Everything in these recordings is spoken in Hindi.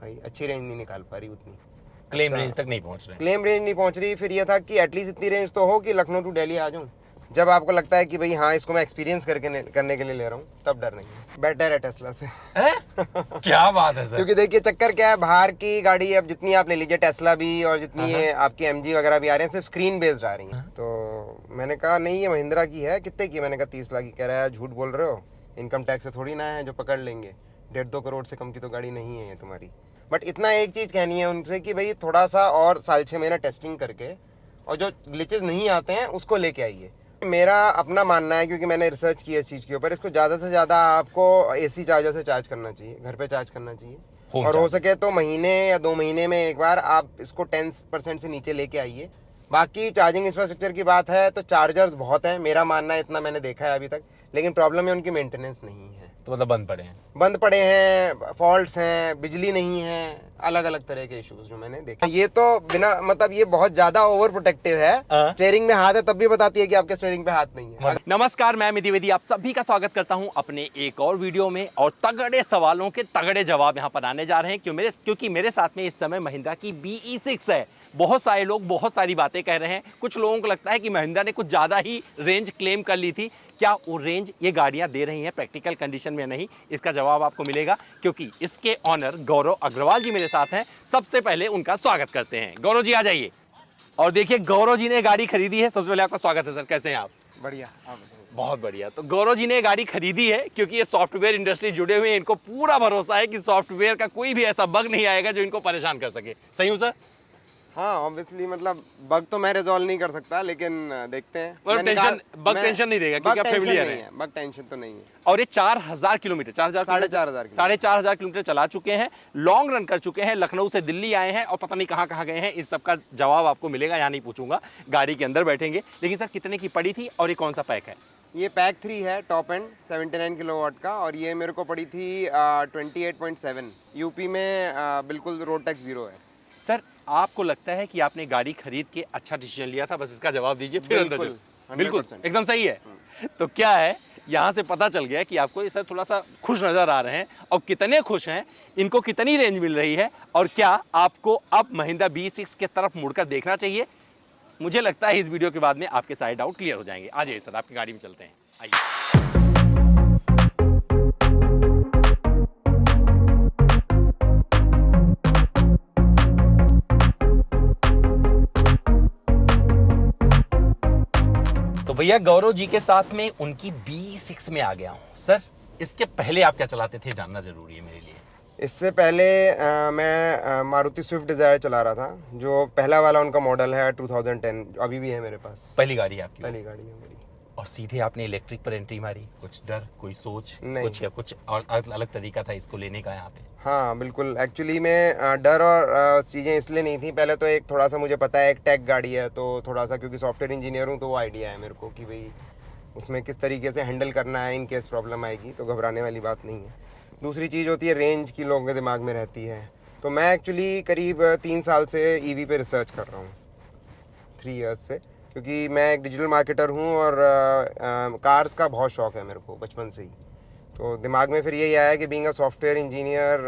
भाई अच्छी रेंज नहीं निकाल पा रही उतनी, क्लेम अच्छा, रेंज तक नहीं पहुंच रहे। क्लेम रेंज नहीं पहुंच रही। फिर ये था कि एटलीस्ट इतनी रेंज तो हो कि लखनऊ टू दिल्ली आ जाऊं। जब आपको लगता है कि भाई हाँ इसको मैं एक्सपीरियंस करने के लिए ले रहा हूँ, तब डर नहीं है। बेटर है टेस्ला से। क्या बात है सर। क्योंकि देखिए चक्कर क्या है, बाहर की गाड़ी अब जितनी आप ले लीजिए, टेस्ला भी और जितनी ये आपकी एमजी वगैरह भी आ रहे हैं, सिर्फ स्क्रीन बेस्ड आ रही हैं। तो मैंने कहा नहीं ये महिंद्रा की है। कितने की? मैंने कहा 30 लाख की। कह रहा है झूठ बोल रहे हो, इनकम टैक्स से थोड़ी ना है जो पकड़ लेंगे, 1.5-2 करोड़ से कम की तो गाड़ी नहीं है ये तुम्हारी। बट इतना एक चीज़ कहनी है उनसे कि भाई थोड़ा सा और 6.5 महीना टेस्टिंग करके और जो ग्लिचेस नहीं आते हैं उसको लेके आइए। मेरा अपना मानना है, क्योंकि मैंने रिसर्च की है इस चीज़ के ऊपर, इसको ज़्यादा से ज़्यादा आपको एसी चार्जर से चार्ज करना चाहिए, घर पे चार्ज करना चाहिए। और हो सके तो महीने या 2 महीने में एक बार आप इसको 10% से नीचे लेके आइए। बाकी चार्जिंग इंफ्रास्ट्रक्चर की बात है तो चार्जर्स बहुत हैं, मेरा मानना है, इतना मैंने देखा है अभी तक। लेकिन प्रॉब्लम है उनकी मेंटेनेंस नहीं है, तो मतलब बंद पड़े हैं, फॉल्ट्स हैं, बिजली नहीं है, अलग अलग तरह के इश्यूज जो मैंने देखे। ये तो बिना मतलब ये बहुत ज्यादा ओवर प्रोटेक्टिव है। स्टीयरिंग में हाथ है तब भी बताती है कि आपके स्टीयरिंग पे हाथ नहीं है। नमस्कार, मैं मिति वेदी आप सभी का स्वागत करता हूं अपने एक और वीडियो में। और तगड़े सवालों के तगड़े जवाब यहां पर आने जा रहे हैं क्योंकि मेरे साथ में इस समय महिंद्रा की BE6 है। बहुत सारे लोग बहुत सारी बातें कह रहे हैं। कुछ लोगों को लगता है कि महिंद्रा ने कुछ ज़्यादा ही रेंज क्लेम कर ली थी। क्या वो रेंज ये गाड़ियां दे रही हैं प्रैक्टिकल कंडीशन में? नहीं, इसका जवाब आपको मिलेगा क्योंकि इसके ऑनर गौरव अग्रवाल जी मेरे साथ हैं। सबसे पहले उनका स्वागत करते हैं। गौरव जी आ जाइए। और देखिए गौरव जी ने गाड़ी खरीदी है। सबसे पहले आपका स्वागत है सर, कैसे हैं आप? बढ़िया, बहुत बढ़िया। तो गौरव जी ने गाड़ी खरीदी है क्योंकि ये सॉफ्टवेयर इंडस्ट्री जुड़े हुए हैं, इनको पूरा भरोसा है कि सॉफ्टवेयर का कोई भी ऐसा बग नहीं आएगा जो इनको परेशान कर सके। सही हूं सर? हाँ ऑब्वियसली, मतलब बग तो मैं रिजॉल्व नहीं कर सकता, लेकिन देखते हैं। टेंशन नहीं देगा क्योंकि आप फेमिलियर हैं। बग टेंशन तो नहीं है। और ये 4000 किलोमीटर 4,500 किलोमीटर चला चुके हैं, लॉन्ग रन कर चुके हैं, लखनऊ से दिल्ली आए हैं और पता नहीं कहाँ कहाँ गए हैं। इस सब का जवाब आपको मिलेगा, यहाँ नहीं पूछूंगा, गाड़ी के अंदर बैठेंगे। लेकिन सर कितने की पड़ी थी और ये कौन सा पैक है? ये पैक 3 है, टॉप एंड 79 किलोवाट का, और ये मेरे को पड़ी थी 28.7। यूपी में बिल्कुल रोड टैक्स 0 है। सर आपको लगता है कि आपने गाड़ी खरीद के अच्छा डिसीजन लिया था? बस इसका जवाब दीजिए फिर अंदर चलो। बिल्कुल एकदम सही है। तो क्या है, यहाँ से पता चल गया कि आपको ये सर थोड़ा सा खुश नजर आ रहे हैं। और कितने खुश हैं, इनको कितनी रेंज मिल रही है, और क्या आपको अब महिंद्रा BE6 के तरफ मुड़कर देखना चाहिए? मुझे लगता है इस वीडियो के बाद में आपके सारे डाउट क्लियर हो जाएंगे। आ जाइए सर, आपकी गाड़ी में चलते हैं, आइए। तो भैया गौरव जी के साथ में उनकी BE6 में आ गया हूँ। सर इसके पहले आप क्या चलाते थे, जानना जरूरी है मेरे लिए। इससे पहले मैं मारुति स्विफ्ट डिज़ायर चला रहा था, जो पहला वाला उनका मॉडल है 2010, अभी भी है मेरे पास। पहली गाड़ी है आपकी? पहली गाड़ी है मेरी। और सीधे आपने इलेक्ट्रिक पर एंट्री मारी? कुछ डर, कोई सोच, नहीं, कुछ या कुछ और अलग तरीका था इसको लेने का यहाँ पे? हाँ बिल्कुल, एक्चुअली में डर और चीज़ें इसलिए नहीं थी। पहले तो एक थोड़ा सा मुझे पता है एक टेक गाड़ी है, तो थोड़ा सा क्योंकि सॉफ्टवेयर इंजीनियर हूँ तो वो आइडिया है मेरे को कि भाई उसमें किस तरीके से हैंडल करना है इन केस प्रॉब्लम आएगी, तो घबराने वाली बात नहीं है। दूसरी चीज़ होती है रेंज की, लोगों के दिमाग में रहती है। तो मैं एक्चुअली करीब 3 साल से EV पे रिसर्च कर रहा हूँ, 3 इयर्स से, क्योंकि मैं एक डिजिटल मार्केटर हूँ और कार्स का बहुत शौक़ है मेरे को बचपन से ही। तो दिमाग में फिर यही आया कि being a software engineer,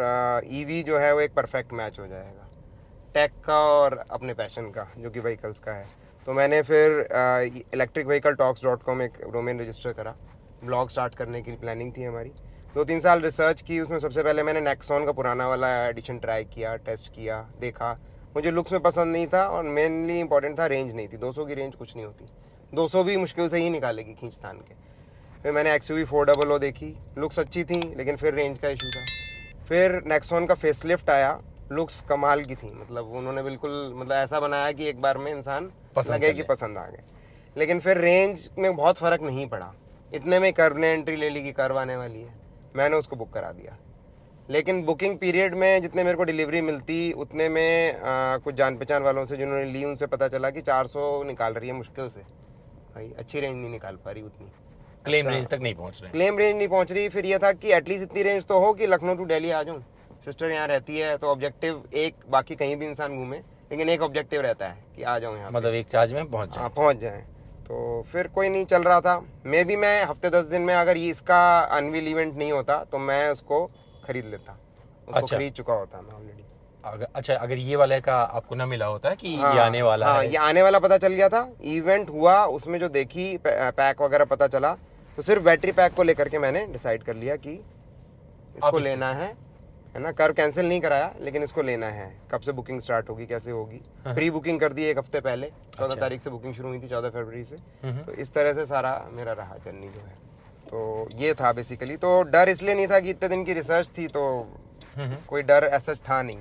EV जो है वो एक परफेक्ट मैच हो जाएगा टेक का और अपने पैशन का जो कि व्हीकल्स का है। तो मैंने फिर electricvehicletalks.com एक डोमेन रजिस्टर करा, ब्लॉग स्टार्ट करने की प्लानिंग थी हमारी। 2-3 साल रिसर्च की उसमें। सबसे पहले मैंने नेक्सॉन का पुराना वाला एडिशन ट्राई किया, टेस्ट किया, देखा। मुझे लुक्स में पसंद नहीं था और मेनली इंपॉर्टेंट था रेंज नहीं थी। 200 की रेंज कुछ नहीं होती, 200 भी मुश्किल से ही निकालेगी खींच तान के। फिर मैंने XUV 400 देखी, लुक्स अच्छी थी लेकिन फिर रेंज का इशू था। फिर नेक्सॉन का फेसलिफ्ट आया, लुक्स कमाल की थी, मतलब उन्होंने बिल्कुल मतलब ऐसा बनाया कि एक बार में इंसान लगे कि पसंद आ गए। लेकिन फिर रेंज में बहुत फ़र्क नहीं पड़ा। इतने में कर्व ने एंट्री ले ली कि कर्व आने वाली है, मैंने उसको बुक करा दिया। लेकिन बुकिंग पीरियड में जितने मेरे को डिलीवरी मिलती उतने में कुछ जान पहचान वालों से जिन्होंने ली उनसे पता चला कि 400 निकाल रही है मुश्किल से। भाई अच्छी रेंज नहीं निकाल पा रही उतनी, क्लेम रेंज तक नहीं पहुंच रहे। क्लेम रेंज नहीं पहुंच रही। फिर ये था कि एटलीस्ट इतनी रेंज तो हो कि लखनऊ टू दिल्ली आ जाऊँ। सिस्टर यहाँ रहती है तो ऑब्जेक्टिव एक, बाकी कहीं भी इंसान घूमे लेकिन एक ऑब्जेक्टिव रहता है कि आ जाऊँ यहाँ, मतलब एक चार्ज में पहुंच जाए। तो फिर कोई नहीं चल रहा था। मैं हफ्ते 10 दिन में अगर ये इसका अनवील इवेंट नहीं होता तो मैं उसको खरीद लेता उसको अच्छा। खरीद चुका होता मैं ऑलरेडी। अच्छा, अगर ये वाले का आपको ना मिला होता कि ये आने वाला है। ये आने वाला पता चल गया था, इवेंट हुआ उसमें जो देखी पैक वगैरह पता चला, तो सिर्फ बैटरी पैक को लेकर के मैंने डिसाइड कर लिया कि इसको लेना है ना। कार कैंसिल नहीं कराया, लेकिन इसको लेना है। कब से बुकिंग स्टार्ट होगी, कैसे होगी, प्री बुकिंग कर दी 1 हफ्ते पहले। 14 तारीख से बुकिंग शुरू हुई थी, 14 फरवरी से। तो इस तरह से सारा मेरा रहा जर्नी जो है। तो ये था बेसिकली। तो डर इसलिए नहीं था कि इतने दिन की रिसर्च थी, तो कोई डर ऐसा था नहीं।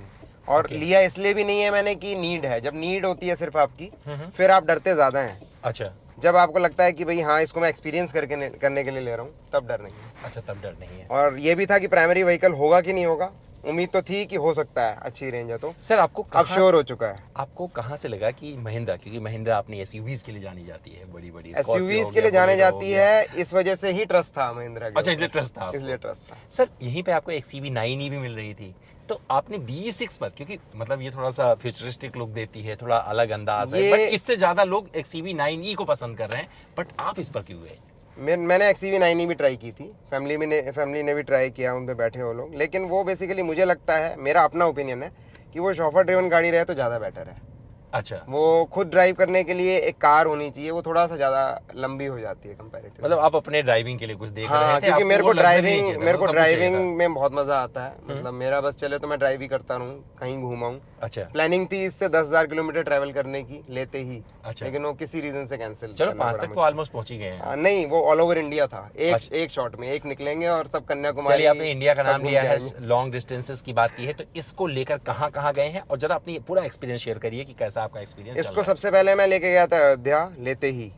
और लिया इसलिए भी नहीं है मैंने कि नीड है। जब नीड होती है सिर्फ आपकी, फिर आप डरते ज़्यादा हैं। अच्छा, जब आपको लगता है कि भाई हाँ इसको मैं एक्सपीरियंस करने के लिए ले रहा हूँ, तब डर नहीं है। अच्छा, तब डर नहीं है। और ये भी था कि प्राइमरी व्हीकल होगा कि नहीं होगा, उम्मीद तो थी कि हो सकता है, अच्छी रेंज है। तो सर आपको अब श्योर हो चुका है। आपको कहाँ से लगा कि महिंद्रा, क्योंकि महिंद्रा अपनी एसयूवीज के लिए जानी जाती है, बड़ी बड़ी एसयूवीज के लिए जाने जाती है, इस वजह से ही ट्रस्ट था महिंद्रा के। अच्छा, इसलिए ट्रस्ट था। इसलिए ट्रस्ट था सर। यहीं पे आपको XCV9E भी मिल रही थी, तो आपने BE6 पर, क्योंकि मतलब ये थोड़ा सा फ्यूचरिस्टिक लुक देती है, थोड़ा अलग अंदाज है, बट इससे ज्यादा लोग XCV9E को पसंद कर रहे हैं, बट आप इस पर क्यों गए? मैंने XCV9E भी ट्राई की थी, फैमिली ने भी ट्राई किया, उन पे बैठे हो लोग। लेकिन वो बेसिकली मुझे लगता है, मेरा अपना ओपिनियन है कि वो शॉफर ड्रिवन गाड़ी रहे तो ज़्यादा बेटर है। अच्छा, वो खुद ड्राइव करने के लिए एक कार होनी चाहिए, वो थोड़ा सा ज़्यादा लंबी हो जाती है कंपैरेटिवली। मतलब आप अपने ड्राइविंग के लिए कुछ देख रहे हाँ, थे? क्योंकि मेरे को ड्राइविंग में में बहुत मजा आता है। मतलब मेरा बस चले तो मैं ड्राइव ही करता रहूँ, कहीं घूमाऊँ। अच्छा, प्लानिंग थी इससे 10,000 किलोमीटर ट्रैवल करने की लेते ही। अच्छा। लेकिन वो किसी रीजन से कैंसिल। चलो 5 तक तो ऑलमोस्ट पहुंच ही गए हैं। नहीं, वो ऑल ओवर इंडिया था। एक शॉट में एक निकलेंगे और सब कन्याकुमारी। चलिए, आपने इंडिया का नाम लिया है, लॉन्ग डिस्टेंसेस की बात की है, तो इसको लेकर कहाँ कहाँ गए हैं, और जरा अपनी पूरा एक्सपीरियंस शेयर करिए कि कैसा आपका एक्सपीरियंस। इसको सबसे पहले मैं लेके गया था अयोध्या, लेते ही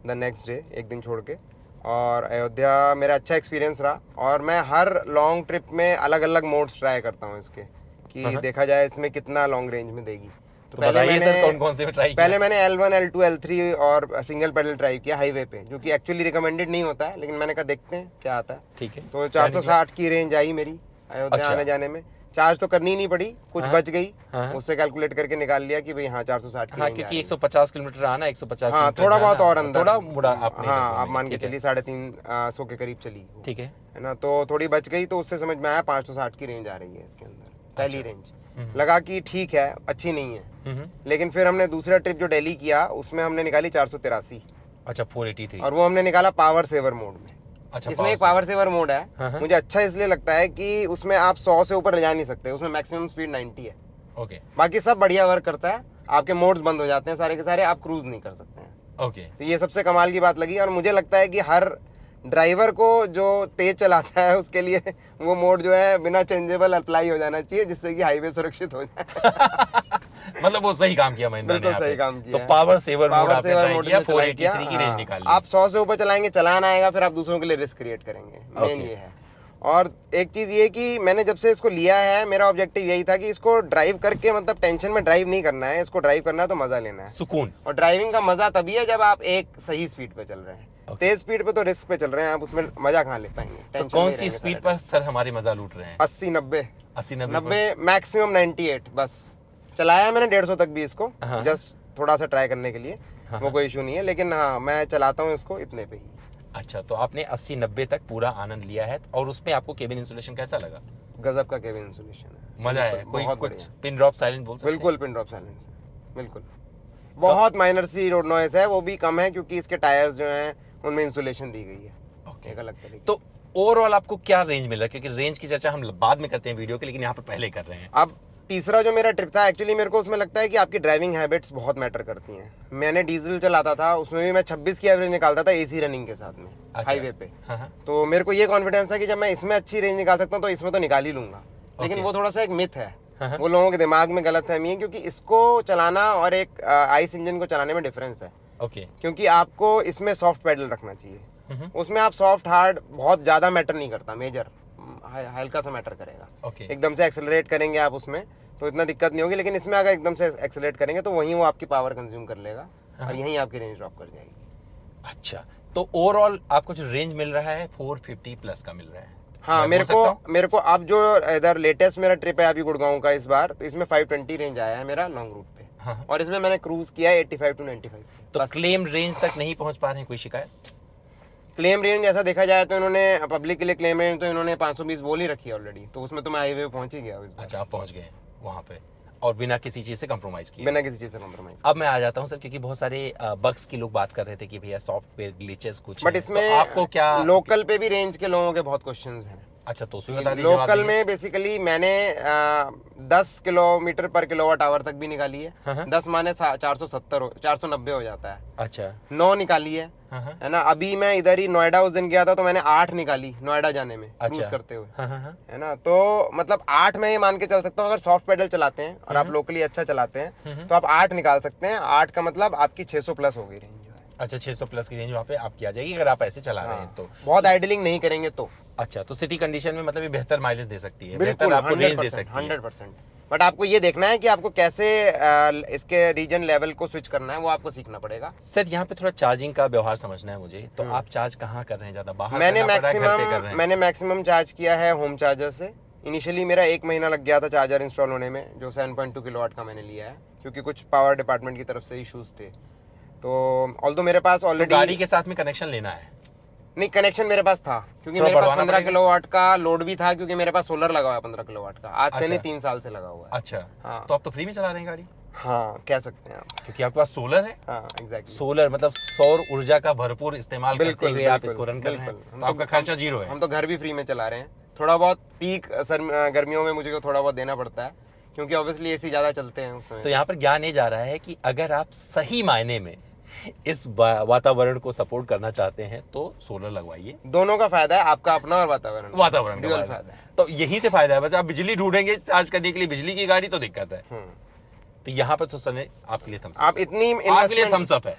द नेक्स्ट डे, एक दिन छोड़ के। और अयोध्या मेरा अच्छा एक्सपीरियंस रहा। और मैं हर लॉन्ग ट्रिप में अलग अलग मोड्स ट्राई करता हूँ इसके, कि देखा जाए इसमें कितना लॉन्ग रेंज में देगी। तो कौन से ट्राई किया? पहले मैंने L1, L2, L3 और सिंगल पेडल ट्राई किया हाईवे पे, जो कि एक्चुअली रिकमेंडेड नहीं होता है, लेकिन मैंने कहा देखते हैं क्या आता है। ठीक है। तो 460 की रेंज आई मेरी अयोध्या आने जाने में। चार्ज तो करनी नहीं पड़ी, कुछ बच गई, उससे कैलकुलेट करके निकाल लिया कि भाई हाँ 460 की। हाँ, क्योंकि 150 किलोमीटर आना, 150 हाँ, थोड़ा बहुत और अंदर, थोड़ा मुड़ा आपने। हाँ, आप मान के चलिए 350 के करीब चली। ठीक है ना। तो थोड़ी बच गई, तो उससे समझ में आया 560 की रेंज आ रही है इसके अंदर, पहली रेंज। लगा कि ठीक है, अच्छी नहीं है। लेकिन फिर हमने दूसरा ट्रिप जो दिल्ली किया, उसमें हमने निकाली 483। अच्छा, 483। और वो हमने निकाला पावर सेवर मोड में। अच्छा, इसमें एक पावर सेवर मोड है। मुझे अच्छा इसलिए लगता है कि उसमें आप 100 से ऊपर ले जा नहीं सकते, उसमें मैक्सिमम स्पीड 90 है। ओके। बाकी सब बढ़िया वर्क करता है, आपके मोड्स बंद हो जाते हैं सारे के सारे, आप क्रूज नहीं कर सकते हैं। ओके। तो ये सबसे कमाल की बात लगी। और मुझे लगता है कि हर ड्राइवर को जो तेज चलाता है उसके लिए वो मोड जो है बिना चेंजेबल अप्लाई हो जाना चाहिए, जिससे कि हाईवे सुरक्षित हो जाए। मतलब वो सही काम किया महिंद्रा ने। बिल्कुल सही काम किया। तो पावर सेवर मोड आपने ट्राई किया, 483 की रेंज निकाली। आप 100 से ऊपर चलाएंगे, चलाना आएगा, फिर आप दूसरों के लिए रिस्क क्रिएट करेंगे, मेन ये है। और एक चीज ये कि मैंने जब से इसको लिया है, मेरा ऑब्जेक्टिव यही था कि इसको ड्राइव करके, मतलब टेंशन में ड्राइव नहीं करना है, इसको ड्राइव करना है तो मजा लेना है, सुकून। और ड्राइविंग का मजा तभी है जब आप एक सही स्पीड पे चल रहे हैं। तेज स्पीड पे तो रिस्क पे चल रहे हैं, आप उसमें मजा कहाँ ले पाएंगे। तो कौन सी स्पीड पर सर हमारे मजा लूट रहे हैं? 80, 90, 90, मैक्सिमम 98 बस। चलाया मैंने 150 तक भी इसको, जस्ट थोड़ा सा ट्राई करने के लिए, वो कोई इशू नहीं है। लेकिन हाँ, मैं चलाता हूँ इसको इतने पे ही। अच्छा, तो आपने 80-90 तक पूरा आनंद लिया है, और उसमें आपको केबिन इंसुलेशन कैसा लगा? गजब का केबिन इंसुलेशन है, मजा है। कोई बहुत कुछ बढ़िया। पिन ड्रॉप साइलेंट बोल सकते हैं? बिल्कुल पिन ड्रॉप साइलेंस है, बिल्कुल। बहुत माइनर सी रोड नॉइस है, वो भी कम है क्योंकि इसके टायर्स जो हैं उनमें इंसुलेशन दी गई है, एक अलग तरीके। तो ओवरऑल आपको क्या रेंज मिला? क्योंकि रेंज की चर्चा हम बाद में करते हैं वीडियो के, लेकिन यहाँ पे पहले कर रहे हैं। अब तीसरा जो मेरा ट्रिप था, एक्चुअली मेरे को उसमें लगता है कि आपकी ड्राइविंग हैबिट्स बहुत मैटर करती हैं। मैंने डीजल चलाता था, उसमें भी मैं 26 की एवरेज निकालता था एसी रनिंग के साथ में। अच्छा। हाईवे पे। तो मेरे को ये कॉन्फिडेंस था कि जब मैं इसमें अच्छी रेंज निकाल सकता हूँ तो इसमें तो निकाल ही लूंगा। लेकिन वो थोड़ा सा एक मिथ है, वो लोगों के दिमाग में गलतफहमी है, क्योंकि इसको चलाना और एक आइस इंजन को चलाने में डिफरेंस है। ओके। क्योंकि आपको इसमें सॉफ्ट पेडल रखना चाहिए, उसमें आप सॉफ्ट हार्ड बहुत ज्यादा मैटर नहीं करता, मेजर हल्का सा मैटर करेगा। एकदम से एक्सेलरेट करेंगे आप उसमें तो इतना दिक्कत नहीं होगी, लेकिन इसमें अगर एकदम से एक्सेलरेट करेंगे तो वहीं वो आपकी पावर कंज्यूम कर लेगा और यहीं आपकी रेंज ड्रॉप कर जाएगी। अच्छा, तो ओवरऑल आपको जो रेंज मिल रहा है 450 प्लस का मिल रहा है? हाँ, मेरे को अब जो इधर लेटेस्ट मेरा ट्रिप है अभी गुड़गांव का इस बार, तो इसमें 520 रेंज आया है मेरा लॉन्ग रूट पे। और इसमें मैंने क्रूज किया है 85 to 95। तो क्लेम रेंज तक नहीं पहुंच पा रहे हैं? कोई शिकायत? क्लेम रेंज ऐसा देखा जाए तो इन्होंने पब्लिक के लिए क्लेम रेंज तो इन्होंने 520 बोल ही रखी है ऑलरेडी, तो उसमें तो मैं हाईवे पे पहुंच ही गया इस बार। अच्छा, आप पहुंच गए वहाँ पे और बिना किसी चीज़ से कंप्रोमाइज़ किए। बिना किसी चीज़ से कॉम्प्रोमाइज। अब मैं आ जाता हूँ सर, क्योंकि बहुत सारे बग्स की लोग बात कर रहे थे कि भैया सॉफ्टवेयर ग्लिचेस कुछ बट हैं। इसमें तो आपको क्या लोकल पे भी रेंज के लोगों के बहुत क्वेश्चंस हैं। अच्छा, तो उसमें बता दीजिए। जवाब लोकल दीजिए। में बेसिकली मैंने 10 किलोमीटर पर किलोवाट आवर तक भी निकाली है। हाँ। 10 माने 490 हो जाता है। अच्छा। 9 निकाली है, हाँ। है ना। अभी मैं इधर ही नोएडा उस दिन गया था तो मैंने 8 निकाली नोएडा जाने में, अच्छा। क्रूज करते हुए, हाँ। है ना। तो मतलब 8 में ये मान के चल सकता हूँ, अगर सॉफ्ट पेडल चलाते हैं और आप लोकली अच्छा चलाते हैं तो आप 8 निकाल सकते हैं। 8 का मतलब आपकी 600 प्लस हो गई रेंज जो है। अच्छा, 600 प्लस की रेंज वहाँ पे आपकी आ जाएगी अगर आप ऐसे चला रहे हैं तो। बहुत आइडलिंग नहीं करेंगे तो। अच्छा, तो सिटी कंडीशन में मतलब ये बेहतर माइलेज दे सकती है, बिल्कुल, बेहतर आपको रेंज दे सकती है। 100%। बट आपको ये देखना है कि आपको कैसे इसके रीजन लेवल को स्विच करना है, वो आपको सीखना पड़ेगा। सर यहाँ पे थोड़ा चार्जिंग का व्यवहार समझना है मुझे, तो आप चार्ज कहाँ कर रहे हैं ज़्यादा, बाहर मैंने करना पड़ रहा है, घर पे कर रहे हैं? मैंने मैक्सिमम चार्ज किया है होम चार्जर से। इनिशियली मेरा 1 महीना लग गया था चार्जर इंस्टॉल होने में, जो 7.2 किलोवाट का मैंने लिया है, क्योंकि कुछ पावर डिपार्टमेंट की तरफ से इश्यूज थे। तो ऑल्दो मेरे पास तो ऑलरेडी गाड़ी के साथ में कनेक्शन लेना है। नहीं, कनेक्शन मेरे पास था, क्योंकि थोड़ा मेरे पास बढ़वाना 15 पड़ेगा। किलोवाट का लोड भी था, क्योंकि मेरे पास सोलर लगा हुआ है 15 किलोवाट का, आज से अच्छा। नहीं 3 साल से लगा हुआ है। अच्छा। हाँ। तो आप तो फ्री में चला रहे हैं गाड़ी, हाँ, कह सकते हैं आप। क्योंकि आपके पास सोलर है। हाँ, एग्जैक्टली। सोलर मतलब सौर ऊर्जा का भरपूर इस्तेमाल करते बिल्कुल, हुए आप बिल्कुल, इसको रन कर रहे हैं, बिल्कुल। तो आपका खर्चा जीरो है। हम तो घर भी फ्री में चला रहे हैं। थोड़ा बहुत पीक गर्मियों में मुझे थोड़ा बहुत देना पड़ता है, क्योंकि ऑब्वियसली एसी ज़्यादा चलते हैं उस समय। तो यहाँ पर ज्ञान ये जा रहा है कि अगर आप सही मायने में इस वातावरण को सपोर्ट करना चाहते हैं तो सोलर लगवाइए। दोनों का फायदा है, आपका अपना और वातावरण वातावरण का ड्यूअल फायदा फायदा है। तो यही से फायदा है। बस आप बिजली ढूंढेंगे चार्ज करने के लिए, बिजली की गाड़ी तो दिक्कत है। तो यहाँ पर तो सर आपके लिए थम्स अप, आप इतनी आपके लिए थम्स अप है।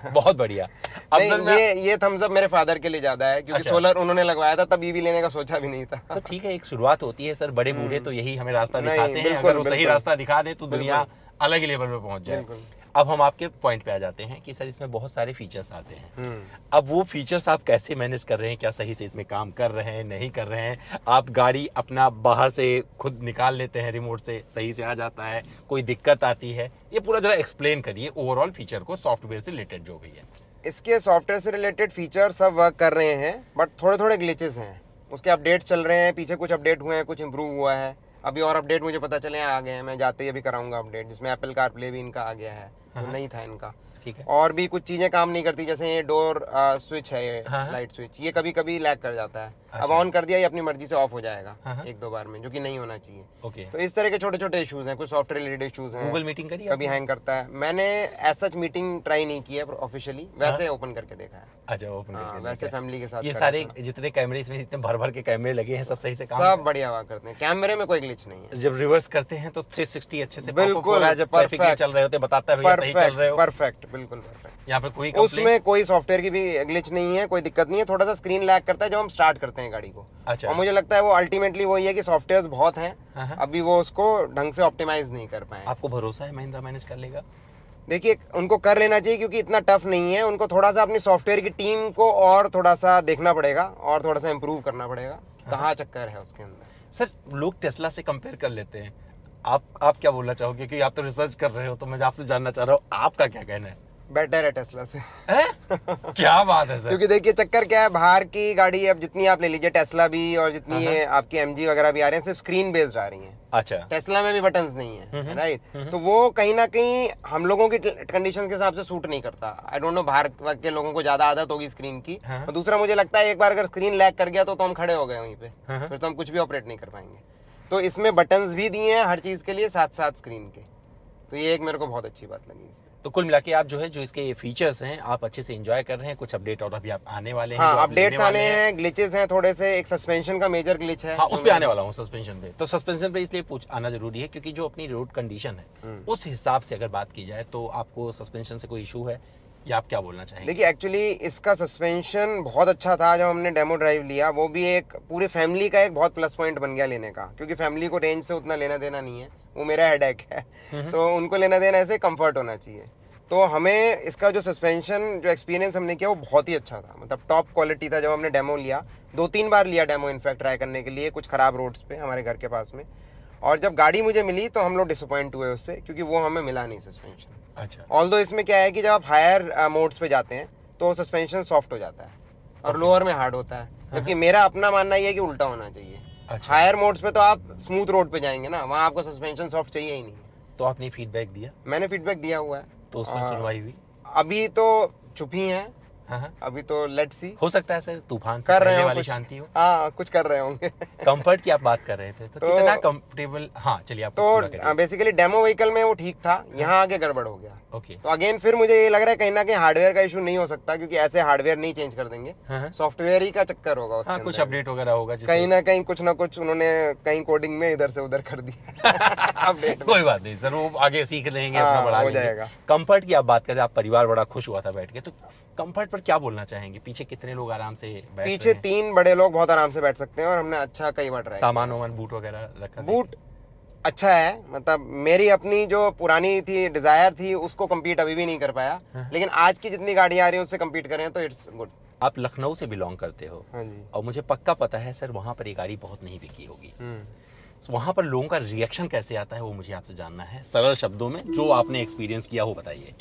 बहुत बढ़िया। अब सर नहीं, ये थम्स अप मेरे फादर के लिए ज्यादा है, क्योंकि अच्छा। सोलर उन्होंने लगवाया था, तब ईवी लेने का सोचा भी नहीं था। तो ठीक है, एक शुरुआत होती है सर, बड़े बूढ़े तो यही हमें रास्ता नहीं, दिखाते हैं। बिल्कुल, अगर वो सही बिल्कुल। रास्ता दिखा दे तो दुनिया अलग ही लेवल पे पहुंच जाए। बिल्कुल। अब हम आपके पॉइंट पे आ जाते हैं कि सर इसमें बहुत सारे फीचर्स आते हैं। अब वो फीचर्स आप कैसे मैनेज कर रहे हैं, क्या सही से इसमें काम कर रहे हैं, नहीं कर रहे हैं? आप गाड़ी अपना बाहर से खुद निकाल लेते हैं, रिमोट से सही से आ जाता है, कोई दिक्कत आती है? ये पूरा जरा एक्सप्लेन करिए ओवरऑल फीचर को, सॉफ्टवेयर से रिलेटेड जो भी है। इसके सॉफ्टवेयर से रिलेटेड फीचर सब वर्क कर रहे हैं, बट थोड़े थोड़े ग्लिचेस हैं। उसके अपडेट्स चल रहे हैं, पीछे कुछ अपडेट हुए हैं, कुछ इंप्रूव हुआ है। अभी और अपडेट मुझे पता चले आ गए हैं, मैं जाते ही अभी कराऊंगा अपडेट, जिसमें एप्पल कारप्ले भी इनका आ गया है, तो नहीं था इनका। ठीक है। और भी कुछ चीज़ें काम नहीं करती, जैसे ये डोर स्विच है, ये हाँ। लाइट स्विच, ये कभी कभी लैग कर जाता है। अब अच्छा। ऑन कर दिया, ये अपनी मर्जी से ऑफ हो जाएगा हाँ। 1-2 बार में, जो कि नहीं होना चाहिए। ओके। तो इस तरह के छोटे छोटे इश्यूज हैं, कुछ सॉफ्टवेयर रिलेटेड इश्यूज हैं। गूगल मीटिंग करिए कभी हैंग करता है। मैंने एज सच मीटिंग ट्राई नहीं की है ऑफिशियली, वैसे ओपन करके देखा है। अच्छा, ओपन हाँ, करके वैसे देखा है। फैमिली के साथ ये करा सारे था। जितने कैमरे इसमें जितने भर भर के कैमरे लगे हैं सब सही से काम सब बढ़िया हुआ करते हैं, कैमरे में कोई ग्लिच नहीं है। जब रिवर्स करते हैं तो 360 अच्छे से पॉपअप हो बिल्कुल, रहा है, जब ट्रैफिक में perfect, चल रहे होते हैं बताता है भैया सही चल रहे हो। परफेक्ट, बिल्कुल परफेक्ट। यहाँ पे कोई कंप्लेंट? उसमें कोई सॉफ्टवेयर की भी ग्लिच नहीं है, कोई दिक्कत नहीं है। थोड़ा सा स्क्रीन लैग करता है जब हम स्टार्ट करते हैं गाड़ी को। अच्छा। और मुझे लगता है वो अल्टीमेटली वही है कि सॉफ्टवेयर्स बहुत हैं, हाँ। अभी वो उसको ढंग से ऑप्टिमाइज नहीं कर पाए। आपको भरोसा है महिंद्रा मैनेज कर लेगा? देखिए, उनको कर लेना चाहिए, क्योंकि इतना टफ नहीं है। उनको थोड़ा सा अपनी सॉफ्टवेयर की टीम को और थोड़ा सा देखना पड़ेगा, और थोड़ा सा इम्प्रूव करना पड़ेगा। कहाँ चक्कर है उसके अंदर। सर लोग टेस्ला से कंपेयर कर लेते हैं, आप क्या बोलना चाहोगे? क्योंकि आप तो रिसर्च कर रहे हो, तो मैं आपसे जानना चाह रहा हूँ आपका क्या कहना है? बेटर है टेस्ला से। क्या बात है सर। क्योंकि देखिए चक्कर क्या है, बाहर की गाड़ी अब जितनी आप ले लीजिए, टेस्ला भी और जितनी ये आपकी एमजी वगैरह भी आ रहे हैं, सिर्फ स्क्रीन बेस्ड आ रही हैं। अच्छा। टेस्ला में भी बटन्स नहीं है, राइट। तो वो कहीं ना कहीं हम लोगों की कंडीशन के हिसाब से सूट नहीं करता। आई डोंट नो, बाहर के लोगों को ज्यादा आदत होगी स्क्रीन की। हाँ। और दूसरा मुझे लगता है एक बार अगर स्क्रीन लैग कर गया तो हम खड़े हो गए वहीं पे, फिर तो हम कुछ भी ऑपरेट नहीं कर पाएंगे। तो इसमें बटन्स भी दिए हैं हर चीज के लिए, साथ साथ स्क्रीन के। तो ये एक मेरे को बहुत अच्छी बात लगी इसमें। तो कुल मिला के आप जो है जो इसके फीचर्स हैं आप अच्छे से एंजॉय कर रहे हैं। कुछ अपडेट और अभी आप आने वाले हैं? हाँ, जो आप अपडेट्स लेने वाले आने हैं, ग्लिचेस हैं थोड़े से। एक सस्पेंशन का मेजर ग्लिच है। हाँ, उस पे आने वाला हूँ, सस्पेंशन पे। तो सस्पेंशन पे इसलिए आना जरूरी है क्योंकि जो अपनी रोड कंडीशन है उस हिसाब से अगर बात की जाए तो आपको सस्पेंशन से कोई इशू है या आप क्या बोलना चाहेंगे? देखिए, एक्चुअली इसका सस्पेंशन बहुत अच्छा था जब हमने डेमो ड्राइव लिया। वो भी एक पूरी फैमिली का एक बहुत प्लस पॉइंट बन गया लेने का, क्योंकि फैमिली को रेंज से उतना लेना देना नहीं है, वो मेरा हेडेक है। तो उनको लेना देना ऐसे कंफर्ट होना चाहिए। तो हमें इसका जो सस्पेंशन जो एक्सपीरियंस हमने किया वो बहुत ही अच्छा था, मतलब टॉप क्वालिटी था। जब हमने डेमो लिया, 2-3 बार लिया डेमो इनफैक्ट ट्राई करने के लिए, कुछ ख़राब रोड्स पे हमारे घर के पास में। और जब गाड़ी मुझे मिली तो हम लोग डिसअपॉइंट हुए उससे, क्योंकि वो हमें मिला नहीं सस्पेंशन। अच्छा। ऑल्दो इसमें क्या है कि जब आप हायर मोड्स पे जाते हैं तो सस्पेंशन सॉफ्ट हो जाता है, और लोअर में हार्ड होता है, क्योंकि मेरा अपना मानना ये है कि उल्टा होना चाहिए। अच्छा। हायर मोड्स पे तो आप स्मूथ रोड पे जाएंगे ना, वहाँ आपको सस्पेंशन सॉफ्ट चाहिए ही नहीं। तो आपने फीडबैक दिया? मैंने फीडबैक दिया हुआ है। तो उसमें सुनवाई हुई? अभी तो चुप ही हैं, हाँ। अभी तो लेट्स सी। हो सकता है सर तूफान से कर रहे पहले हो वाली कुछ, शांति हो। हाँ कुछ कर रहे होंगे। कंफर्ट की आप बात कर रहे थे, तो कितना कंफर्टेबल? हाँ चलिए आप पूरा करिए। तो बेसिकली डेमो व्हीकल में वो ठीक था, यहाँ आके गड़बड़ हो गया। ओके। तो अगेन फिर मुझे ये लग रहा है कहीं ना कहीं हार्डवेयर का इशू नहीं हो सकता, क्योंकि ऐसे हार्डवेयर नहीं चेंज कर देंगे, सॉफ्टवेयर ही का चक्कर होगा उसके हाँ, कुछ अंदर। अपडेट वगैरह होगा कहीं ना कहीं कुछ ना कुछ उन्होंने कहीं कोडिंग में इधर से उधर कर दिया। अपडेट कोई बात नहीं सर, वो आगे सीख लेंगे, हाँ, अपना बढ़ा हो लेंगे। जाएगा। कंफर्ट की आप बात करें, आप परिवार बड़ा खुश हुआ था बैठ के, तो कंफर्ट पर क्या बोलना चाहेंगे? पीछे कितने लोग आराम से बैठ पीछे रहे हैं? 3 बड़े लोग बहुत आराम से बैठ सकते हैं, और हमने अच्छा कई बार ट्राई सामान वामान बूट वगैरह रखा? बूट अच्छा है, मतलब मेरी अपनी जो पुरानी थी डिजायर थी उसको compete अभी भी नहीं कर पाया, लेकिन आज की जितनी गाड़ियां आ रही हैं उससे compete करें तो इट्स गुड। आप लखनऊ से बिलोंग करते हो, हाँ जी। और मुझे पक्का पता है सर वहाँ पर ये गाड़ी बहुत नहीं बिकी होगी। वहाँ पर लोगों का रिएक्शन कैसे आता है वो मुझे आपसे जानना है, सरल शब्दों में जो आपने एक्सपीरियंस किया हो बताइए।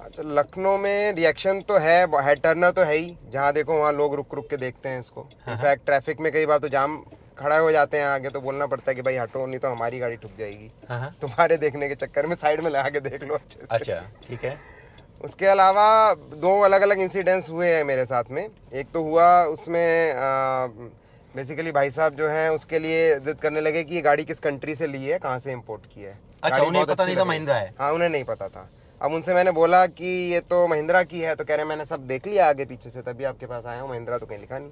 अच्छा, लखनऊ में रिएक्शन तो है, हेड टर्नर तो है ही, जहाँ देखो वहाँ लोग रुक रुक के देखते हैं इसको। इनफैक्ट ट्रैफिक में कई बार तो जाम खड़ा हो जाते हैं आगे, तो बोलना पड़ता है कि भाई हटो, नहीं तो हमारी गाड़ी ठुक जाएगी। तुम्हारे देखने के चक्कर में साइड में लगा के देख लो अच्छे से। अच्छा ठीक है। उसके अलावा 2 अलग अलग इंसिडेंट्स हुए हैं मेरे साथ में। एक तो हुआ उसमें बेसिकली भाई साहब जो हैं उसके लिए जिद करने लगे कि ये गाड़ी किस कंट्री से ली है, कहाँ से इम्पोर्ट की है। अच्छा, उन्हें पता नहीं था महिंद्रा है? हाँ, उन्हें नहीं पता था। अब उनसे मैंने बोला कि ये तो महिंद्रा की है, तो कह रहे मैंने सब देख लिया आगे पीछे से, तभी आपके पास आया हूँ, महिंद्रा तो कहीं लिखा नहीं,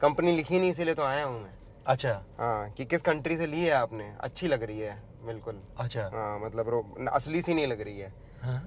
कंपनी लिखी नहीं, इसीलिए तो आया हूँ मैं। अच्छा। हाँ, कि किस कंट्री से ली है आपने, अच्छी लग रही है बिल्कुल। अच्छा। हाँ, मतलब असली सी नहीं लग रही है।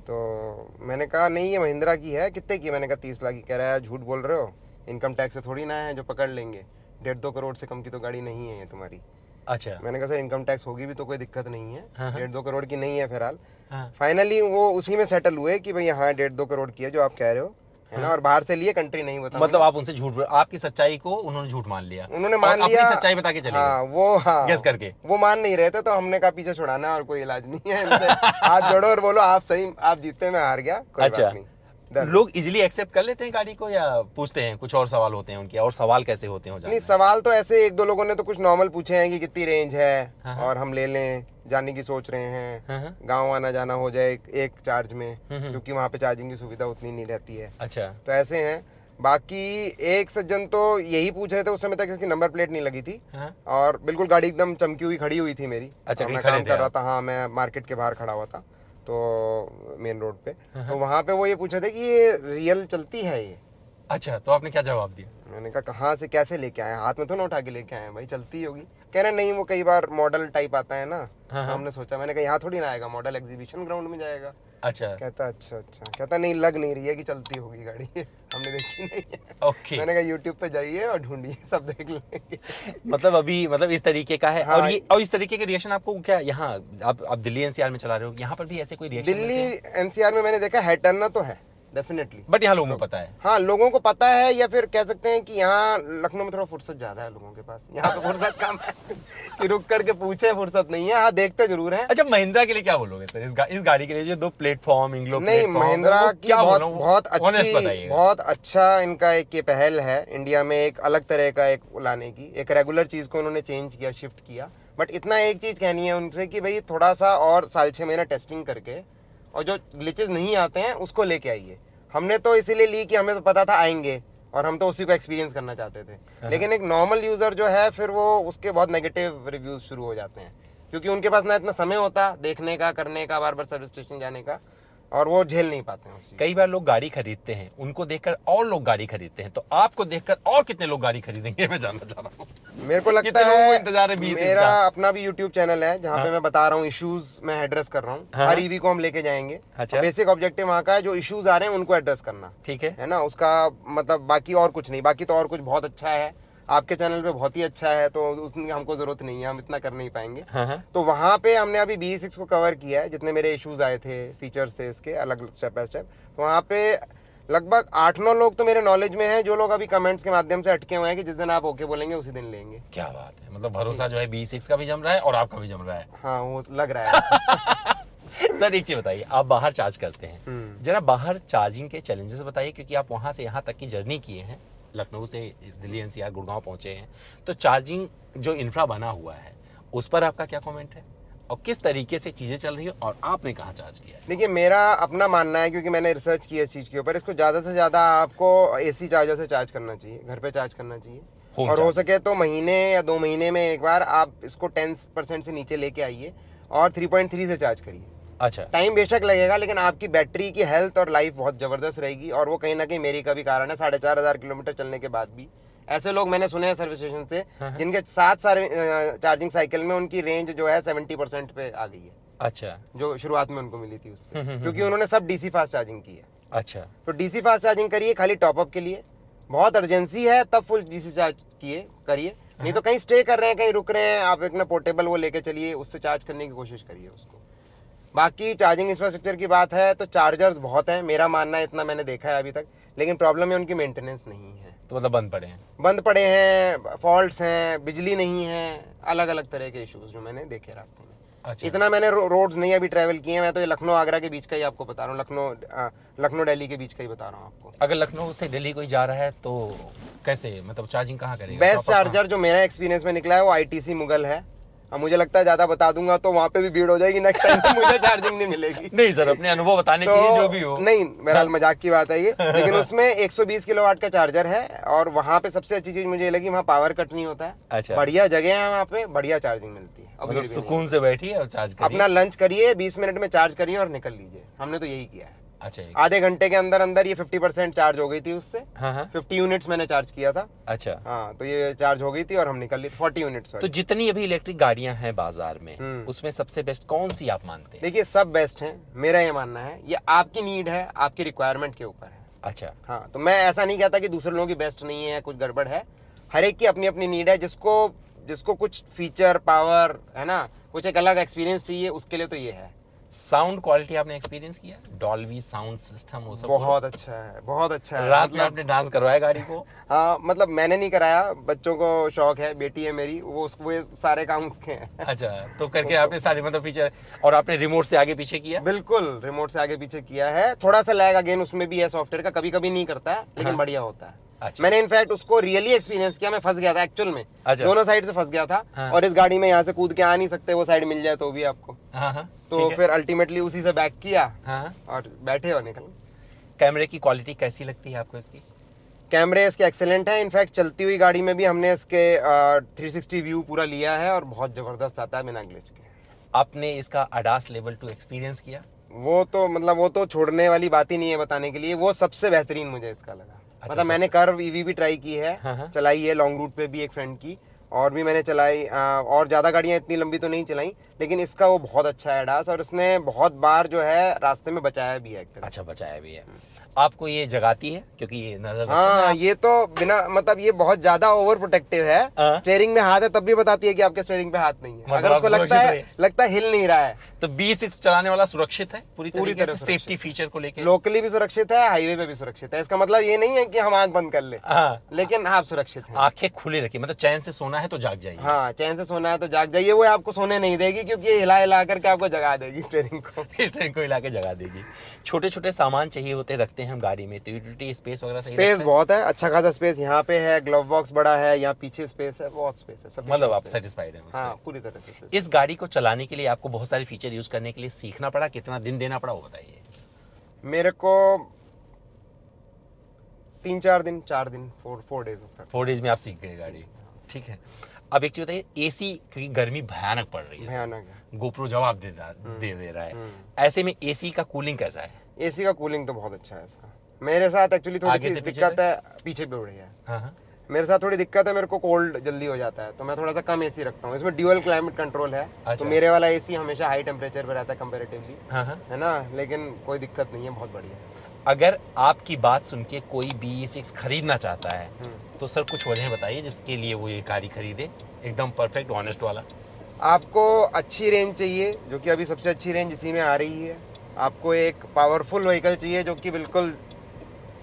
तो मैंने कहा नहीं ये महिंद्रा की है। कितने की? मैंने कहा 30 लाख की। कह रहा है झूठ बोल रहे हो, इनकम टैक्स से थोड़ी ना है जो पकड़ लेंगे, 1.5-2 करोड़ से कम की तो गाड़ी नहीं है ये तुम्हारी। अच्छा। मैंने कहा सर इनकम टैक्स होगी भी तो कोई दिक्कत नहीं है, 1.5-2 करोड़ की नहीं है फिलहाल। हाँ। फाइनली वो उसी में सेटल हुए कि भाई हाँ 1.5-2 करोड़ की है जो आप कह रहे हो, है ना, और बाहर से लिए, कंट्री नहीं बता। मतलब आप उनसे झूठ, आपकी सच्चाई को उन्होंने झूठ मान लिया? उन्होंने मान लिया, अपनी सच्चाई बता के चले हाँ, वो हाँ गेस करके वो मान नहीं रहे थे, तो हमने कहा पीछे छुड़ाना है और कोई इलाज नहीं है इनसे। हाथ जोड़ो और बोलो आप सही, आप जीते मैं हार गया, कोई अच्छा। बात नहीं। लोग इजीली एक्सेप्ट कर लेते हैं गाड़ी को, या पूछते हैं? कुछ और सवाल होते हैं उनके, और सवाल कैसे होते हैं? नहीं, सवाल तो ऐसे 1-2 लोगों ने तो कुछ नॉर्मल पूछे हैं कि कितनी रेंज है और हम ले लें, जाने की सोच रहे हैं, गांव आना जाना हो जाए एक चार्ज में, क्योंकि वहाँ पे चार्जिंग की सुविधा उतनी नहीं रहती है। अच्छा। तो ऐसे हैं। बाकी एक सज्जन तो यही पूछ रहे थे, उस समय तक इसकी नंबर प्लेट नहीं लगी थी, और बिल्कुल गाड़ी एकदम चमकी हुई खड़ी हुई थी मेरी। अच्छा, मैं काम कर रहा था, हाँ मैं मार्केट के बाहर खड़ा हुआ था, तो मेन रोड पे, तो वहाँ पे वो ये पूछे थे कि ये रियल चलती है ये। अच्छा, तो आपने क्या जवाब दिया? मैंने कहा कहाँ से कैसे लेके आए, हाथ में तो ना उठा के लेके आए भाई, चलती ही होगी। कह रहे नहीं वो कई बार मॉडल टाइप आता है ना, तो हमने सोचा, मैंने कहा यहाँ थोड़ी ना आएगा, मॉडल एग्जीबिशन ग्राउंड में जाएगा। अच्छा। कहता अच्छा, कहता नहीं लग नहीं रही है कि चलती होगी गाड़ी, हमने देखी नहीं है। ओके। मैंने कहा यूट्यूब पे जाइए और ढूंढिए, सब देख लेंगे। मतलब अभी मतलब इस तरीके का है। हाँ, और इस तरीके के रिएक्शन आपको क्या यहाँ, आप दिल्ली एनसीआर में चला रहे हो, यहाँ पर भी ऐसे कोई रिएक्शन? दिल्ली एनसीआर में मैंने देखा हेड टर्नर तो है डेफिनेटली, बट यहाँ लोगों को पता है। हाँ लोगों को पता है, या फिर कह सकते हैं कि यहाँ लखनऊ में थोड़ा फुर्सत ज्यादा है लोगों के पास, यहाँ पे फुर्सत कम है कि रुक करके पूछे, फुर्सत नहीं है। हाँ देखते जरूर हैं। अच्छा, महिंद्रा के लिए क्या बोलोगे सर, इस गाड़ी के लिए जो 2 प्लेटफॉर्म इंग्लो नहीं, महिंद्रा की बहुत अच्छा इनका एक ये पहल है इंडिया में, एक अलग तरह का एक लाने की, एक रेगुलर चीज को उन्होंने चेंज किया, शिफ्ट किया। बट इतना एक चीज कहनी है उनसे कि भाई थोड़ा सा और 6.5 महीना टेस्टिंग करके, और जो ग्लिचेस नहीं आते हैं उसको लेके आइए। हमने तो इसीलिए ली कि हमें तो पता था आएंगे, और हम तो उसी को एक्सपीरियंस करना चाहते थे। लेकिन एक नॉर्मल यूजर जो है फिर वो उसके बहुत नेगेटिव रिव्यूज शुरू हो जाते हैं, क्योंकि उनके पास ना इतना समय होता देखने का, करने का, बार बार सर्विस स्टेशन जाने का, और वो झेल नहीं पाते हैं। कई बार लोग गाड़ी खरीदते हैं, उनको देखकर और लोग गाड़ी खरीदते हैं, तो आपको देखकर और कितने लोग गाड़ी खरीदेंगे, मैं जानना चाह रहा हूँ। मेरे को लगता है इंतजार है मेरा अपना भी यूट्यूब चैनल है जहाँ पे मैं बता रहा हूँ इश्यूज मैं एड्रेस कर रहा हूँ। हर ईवी को हम लेके जाएंगे। अच्छा। बेसिक ऑब्जेक्टिव वहाँ का है, जो इश्यूज आ रहे हैं उनको एड्रेस करना, ठीक है ना, उसका मतलब बाकी और कुछ नहीं। बाकी तो और कुछ बहुत अच्छा है, आपके चैनल पे बहुत ही अच्छा है, तो उसकी हमको जरूरत नहीं है, हम इतना कर नहीं पाएंगे। तो वहाँ पे हमने अभी BE6 को कवर किया है, जितने मेरे इश्यूज आए थे, फीचर्स थे इसके अलग स्टेप बाय स्टेप। तो वहाँ पे लगभग 8-9 लोग तो मेरे नॉलेज में हैं, जो लोग अभी कमेंट्स के माध्यम से अटके हुए हैं कि जिस दिन आप ओके बोलेंगे उसी दिन लेंगे। क्या बात है, मतलब भरोसा जो है BE6 का भी जम रहा है और आपका भी जम रहा है। हाँ वो लग रहा है। सर एक चीज बताइए, आप बाहर चार्ज करते हैं, जरा बाहर चार्जिंग के चैलेंजेस बताइए, क्योंकि आप वहां से यहाँ तक की जर्नी किए हैं, लखनऊ से दिल्ली एनसीआर गुड़गांव पहुंचे हैं, तो चार्जिंग जो इंफ्रा बना हुआ है उस पर आपका क्या कमेंट है और किस तरीके से चीज़ें चल रही है और आपने कहाँ चार्ज किया है? देखिए, मेरा अपना मानना है, क्योंकि मैंने रिसर्च की है इस चीज़ के ऊपर, इसको ज़्यादा से ज़्यादा आपको एसी चार्जर से चार्ज करना चाहिए, घर पे चार्ज करना चाहिए। Home और हो charging। सके तो महीने या 2 महीने में एक बार आप इसको 10% से नीचे लेके आइए और 3.3 से चार्ज करिए। अच्छा, टाइम बेशक लगेगा, लेकिन आपकी बैटरी की हेल्थ और लाइफ बहुत ज़बरदस्त रहेगी। और वो कहीं ना कहीं मेरी का भी कारण है, 4,500 किलोमीटर चलने के बाद भी ऐसे लोग मैंने सुने हैं सर्विस स्टेशन से जिनके 7 सारे चार्जिंग साइकिल में उनकी रेंज जो है 70% पे आ गई है, अच्छा, जो शुरुआत में उनको मिली थी उससे, क्योंकि उन्होंने सब डीसी फास्ट चार्जिंग की है। अच्छा, तो डीसी फास्ट चार्जिंग करिए खाली टॉपअप के लिए, बहुत अर्जेंसी है तब फुल डीसी चार्ज करिए, नहीं तो कहीं स्टे कर रहे हैं, कहीं रुक रहे हैं, आप अपना पोर्टेबल वो लेके चलिए, उससे चार्ज करने की कोशिश करिए उसको। बाकी चार्जिंग इंफ्रास्ट्रक्चर की बात है तो चार्जर्स बहुत हैं, मेरा मानना है, इतना मैंने देखा है अभी तक, लेकिन प्रॉब्लम है उनकी मेंटेनेंस नहीं है। तो मतलब बंद पड़े हैं। बंद पड़े हैं, फॉल्ट्स हैं, बिजली नहीं है, अलग अलग तरह के इश्यूज जो मैंने देखे रास्ते में। अच्छा, इतना मैंने रोड्स नहीं अभी ट्रैवल किए हैं, मैं तो ये लखनऊ आगरा के बीच का ही आपको बता रहा हूँ, लखनऊ दिल्ली के बीच का ही बता रहा हूँ आपको। अगर लखनऊ से दिल्ली कोई जा रहा है तो कैसे, मतलब चार्जिंग कहाँ करेगा? बेस्ट चार्जर जो मेरा एक्सपीरियंस में निकला है वो आईटीसी मुगल है। अब मुझे लगता है ज्यादा बता दूंगा तो वहाँ पे भी भीड़ हो जाएगी, नेक्स्ट टाइम मुझे चार्जिंग नहीं मिलेगी। नहीं सर, अपने अनुभव बताने चाहिए जो भी हो। नहीं, मेरा मजाक की बात है ये, लेकिन उसमें 120 किलोवाट का चार्जर है और वहाँ पे सबसे अच्छी चीज मुझे लगी, वहाँ पावर कट नहीं होता है। अच्छा, बढ़िया जगह है वहाँ पे, बढ़िया चार्जिंग मिलती है। मतलब सुकून से बैठिए और चार्ज करिए। अपना लंच करिए, 20 मिनट में चार्ज करिए और निकल लीजिए। हमने तो यही किया है। अच्छा, आधे घंटे के अंदर अंदर ये 50% चार्ज हो गई थी उससे। हाँ हाँ, 50 यूनिट्स मैंने चार्ज किया था। अच्छा। हाँ, तो ये चार्ज हो गई थी और हम निकल ली 40 यूनिट्स। तो जितनी अभी इलेक्ट्रिक गाड़ियां हैं बाजार में, उसमें सबसे बेस्ट कौन सी आप मानते हैं? देखिए, सब बेस्ट हैं, मेरा ये मानना है, ये आपकी नीड है, आपकी रिक्वायरमेंट के ऊपर है। अच्छा, हाँ, तो मैं ऐसा नहीं कहता कि दूसरे लोगों की बेस्ट नहीं है, कुछ गड़बड़ है। हर एक की अपनी अपनी नीड है, जिसको कुछ फीचर, पावर है ना, कुछ एक अलग एक्सपीरियंस चाहिए, उसके लिए तो ये है। साउंड क्वालिटी आपने एक्सपीरियंस किया? डॉल्बी साउंड सिस्टम वो सब बहुत अच्छा है, बहुत अच्छा है। रात में आपने डांस करवाया गाड़ी को? हाँ, मतलब मैंने नहीं कराया, बच्चों को शौक है, बेटी है मेरी, वो सारे काम उसके हैं। अच्छा, तो करके आपने सारे मतलब फीचर, और आपने रिमोट से आगे पीछे किया? बिल्कुल, रिमोट से आगे पीछे किया है। थोड़ा सा लैग अगेन उसमें भी है सॉफ्टवेयर का, कभी कभी नहीं करता है, लेकिन बढ़िया होता है। अच्छा। मैंने इनफैक्ट उसको रियली एक्सपीरियंस किया, मैं फंस गया था एक्चुअल में। अच्छा। दोनों साइड से फंस गया था। हाँ। और इस गाड़ी में यहाँ से कूद के आ नहीं सकते, वो साइड मिल जाए तो भी आपको। हाँ हाँ, तो फिर अल्टीमेटली उसी से बैक किया हाँ, और बैठे और निकल। कैमरे की क्वालिटी कैसी लगती है आपको इसकी? कैमरे इसके एक्सेलेंट है, इनफैक्ट चलती हुई गाड़ी में भी हमने इसके 360 व्यू पूरा लिया है और बहुत जबरदस्त आता है बिना ग्लिच के। आपने इसका अडास लेवल 2 एक्सपीरियंस किया? वो तो मतलब वो तो छोड़ने वाली बात ही नहीं है बताने के लिए, वो सबसे बेहतरीन मुझे इसका लगा। अच्छा, मतलब मैंने कर्व ईवी भी ट्राई की है, हाँ, हाँ। चलाई है लॉन्ग रूट पे भी एक फ्रेंड की, और भी मैंने चलाई, और ज़्यादा गाड़ियाँ इतनी लंबी तो नहीं चलाई, लेकिन इसका वो बहुत अच्छा है एडास, और इसने बहुत बार जो है रास्ते में बचाया भी है एक तरह। अच्छा, बचाया भी है। आपको ये जगाती है क्योंकि ये नजर? हाँ, ये तो बिना मतलब ये बहुत ज्यादा ओवर प्रोटेक्टिव है। हाँ। स्टीयरिंग में हाथ है तब भी बताती है कि आपके स्टीयरिंग पे हाथ नहीं है, मतलब अगर उसको आप लगता है हिल नहीं रहा है। तो B6 चलाने वाला सुरक्षित है पूरी तरह से, सुरक्षित। सेफ्टी फीचर को लेके? लोकली भी सुरक्षित है, हाईवे पे भी सुरक्षित है। इसका मतलब ये नहीं है कि हम आंख बंद कर ले, हाँ, लेकिन आप सुरक्षित हैं। आंखें खुली रखिए, मतलब चैन से सोना है तो जाग जाइए। हाँ, चैन से सोना है तो जाग जाइए, वो आपको सोने नहीं देगी, क्योंकि ये हिला हिला करके आपको जगा देगी स्टीयरिंग को। स्टीयरिंग को हिला के जगा देगी। छोटे छोटे सामान चाहिए होते रखते हैं हम गाड़ी में, तो यूटिलिटी स्पेस वगैरह सही स्पेस लगता है? बहुत है, अच्छा खासा स्पेस यहाँ पे है, ग्लव बॉक्स बड़ा है, यहाँ पीछे स्पेस है, बहुत स्पेस है, सब मतलब आप सेटिस्फाइड हैं उससे? हाँ, पूरी तरह से space। इस गाड़ी को चलाने के लिए आपको बहुत सारे फीचर यूज करने के लिए सीखना पड़ा, कितना दिन देना पड़ा वो बताइए? मेरे को 3-4 दिन, 4 दिन, 4 डेज। 4 डेज में आप सीख गए गाड़ी, ठीक है। अब एक चीज बताइए, एसी, क्योंकि गर्मी भयानक पड़ रही है, भयानक है। गोप्रो जवाब दे रहा है, ऐसे में एसी का कूलिंग कैसा है? एसी का कूलिंग तो बहुत अच्छा है इसका। मेरे साथ एक्चुअली थोड़ी आगे सी से पीछे दिक्कत है, पीछे भी बढ़िया है। हाँ हाँ, मेरे साथ थोड़ी दिक्कत है, मेरे को कोल्ड जल्दी हो जाता है, तो मैं थोड़ा सा कम एसी रखता हूँ। इसमें ड्यूअल क्लाइमेट कंट्रोल है, अच्छा। तो मेरे वाला एसी हमेशा हाई टेम्परेचर पे रहता है कंपैरेटिवली, हाँ हाँ। है ना, लेकिन कोई दिक्कत नहीं है, बहुत बढ़िया। अगर आपकी बात सुन के कोई BE6 खरीदना चाहता है तो सर कुछ वजह बताइए जिसके लिए वो ये गाड़ी खरीदे, एकदम परफेक्ट ऑनेस्ट वाला। आपको अच्छी रेंज चाहिए, जो कि अभी सबसे अच्छी रेंज इसी में आ रही है। आपको एक पावरफुल व्हीकल चाहिए जो कि बिल्कुल